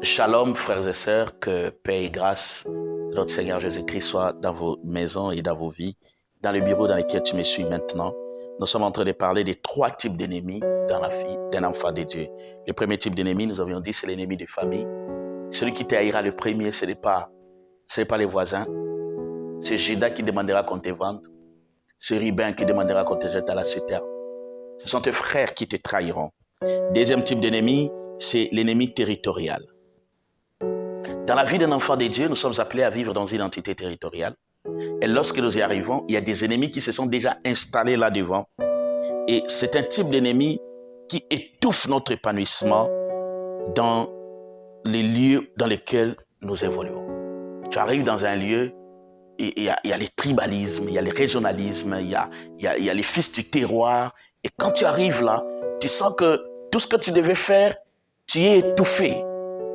Shalom, frères et sœurs, que paix et grâce de notre Seigneur Jésus-Christ soit dans vos maisons et dans vos vies, dans le bureau dans lequel tu me suis maintenant. Nous sommes en train de parler des 3 types d'ennemis dans la vie d'un enfant de Dieu. Le premier type d'ennemi, nous avions dit, c'est l'ennemi des familles. Celui qui t'haïra le premier, ce n'est pas les voisins. C'est Judas qui demandera qu'on te vende. C'est Rubin qui demandera qu'on te jette à la citerne. Ce sont tes frères qui te trahiront. Deuxième type d'ennemi, c'est l'ennemi territorial. Dans la vie d'un enfant de Dieu, nous sommes appelés à vivre dans une entité territoriale. Et lorsque nous y arrivons, il y a des ennemis qui se sont déjà installés là devant. Et c'est un type d'ennemi qui étouffe notre épanouissement dans les lieux dans lesquels nous évoluons. Tu arrives dans un lieu, il y a les tribalismes, il y a les régionalismes, il y a les fils du terroir. Et quand tu arrives là, tu sens que tout ce que tu devais faire, tu es étouffé.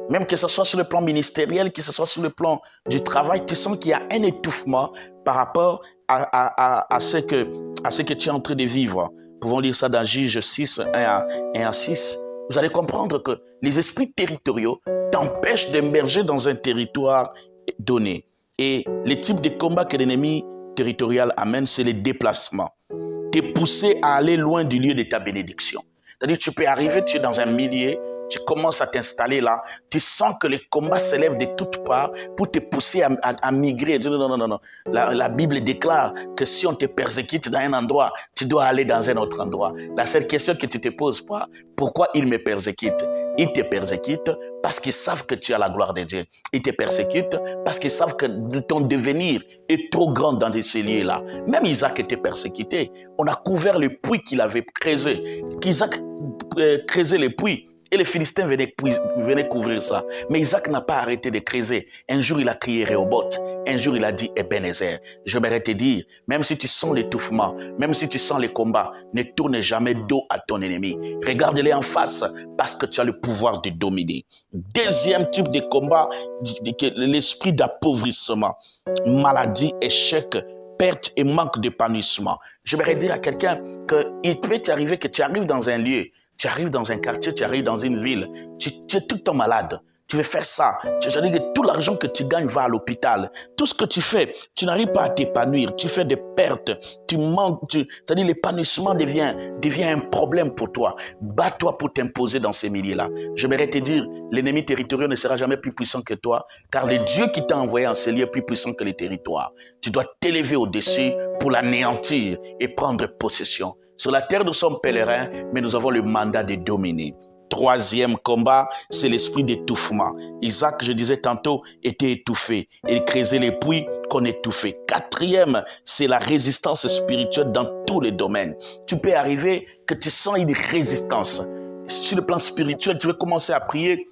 Même que ce soit sur le plan ministériel, que ce soit sur le plan du travail, tu sens qu'il y a un étouffement par rapport à ce que tu es en train de vivre. Nous pouvons lire ça dans Juge 6, 1 à 6. Vous allez comprendre que les esprits territoriaux t'empêchent d'émerger dans un territoire donné. Et les types de combats que l'ennemi territorial amène, c'est les déplacements. Tu es poussé à aller loin du lieu de ta bénédiction. C'est-à-dire, tu peux arriver, tu es dans un milieu, tu commences à t'installer là, tu sens que les combats s'élèvent de toutes parts pour te pousser à migrer. Non. La Bible déclare que si on te persécute dans un endroit, tu dois aller dans un autre endroit. La seule question que tu te poses pas, pourquoi ils me persécutent? Ils te persécutent parce qu'ils savent que tu as la gloire de Dieu. Ils te persécutent parce qu'ils savent que ton devenir est trop grand dans ces lieux-là. Même Isaac était persécuté. On a couvert le puits qu'il avait creusé. Qu'Isaac creusait le puits. Et les Philistins venaient couvrir ça. Mais Isaac n'a pas arrêté de creuser. Un jour, il a crié Rehoboth. Un jour, il a dit Ebenezer. J'aimerais te dire, même si tu sens l'étouffement, même si tu sens les combats, ne tourne jamais dos à ton ennemi. Regarde-les en face parce que tu as le pouvoir de dominer. Deuxième type de combat, l'esprit d'appauvrissement. Maladie, échec, perte et manque d'épanouissement. J'aimerais dire à quelqu'un qu'il peut t'arriver que tu arrives dans un lieu, tu arrives dans un quartier, tu arrives dans une ville, tu es tout le temps malade. Tu veux faire ça. C'est-à-dire que tout l'argent que tu gagnes va à l'hôpital. Tout ce que tu fais, tu n'arrives pas à t'épanouir. Tu fais des pertes. Tu manques. C'est-à-dire l'épanouissement devient un problème pour toi. Bats-toi pour t'imposer dans ces milieux-là. J'aimerais te dire, l'ennemi territorial ne sera jamais plus puissant que toi, car le Dieu qui t'a envoyé en ces lieux est plus puissant que les territoires. Tu dois t'élever au-dessus pour l'anéantir et prendre possession. Sur la terre, nous sommes pèlerins, mais nous avons le mandat de dominer. Troisième combat, c'est l'esprit d'étouffement. Isaac, je disais tantôt, était étouffé. Il creusait les puits qu'on étouffait. Quatrième, c'est la résistance spirituelle dans tous les domaines. Tu peux arriver que tu sens une résistance. Sur le plan spirituel, tu veux commencer à prier.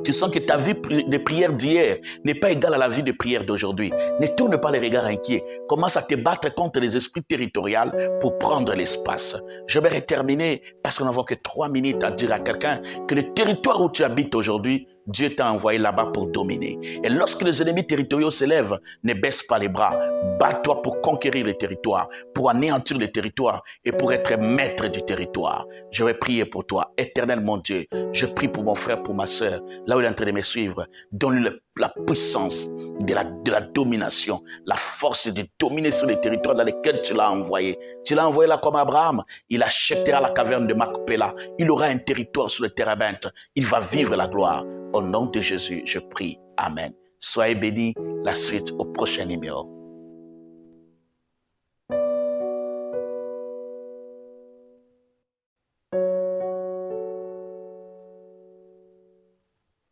Tu sens que ta vie de prière d'hier n'est pas égale à la vie de prière d'aujourd'hui. Ne tourne pas les regards inquiets. Commence à te battre contre les esprits territoriaux pour prendre l'espace. Je vais terminer parce que nous n'avons que 3 minutes à dire à quelqu'un que le territoire où tu habites aujourd'hui, Dieu t'a envoyé là-bas pour dominer. Et lorsque les ennemis territoriaux s'élèvent, ne baisse pas les bras. Bats-toi pour conquérir le territoire, pour anéantir le territoire et pour être maître du territoire. Je vais prier pour toi. Éternel mon Dieu, je prie pour mon frère, pour ma soeur, là où il est en train de me suivre. Donne-lui la puissance de la domination, la force de dominer sur les territoires dans lesquels tu l'as envoyé. Tu l'as envoyé là comme Abraham. Il achètera la caverne de Macpéla. Il aura un territoire sur le térabinthe. Il va vivre la gloire. Au nom de Jésus, je prie. Amen. Soyez bénis. La suite au prochain numéro.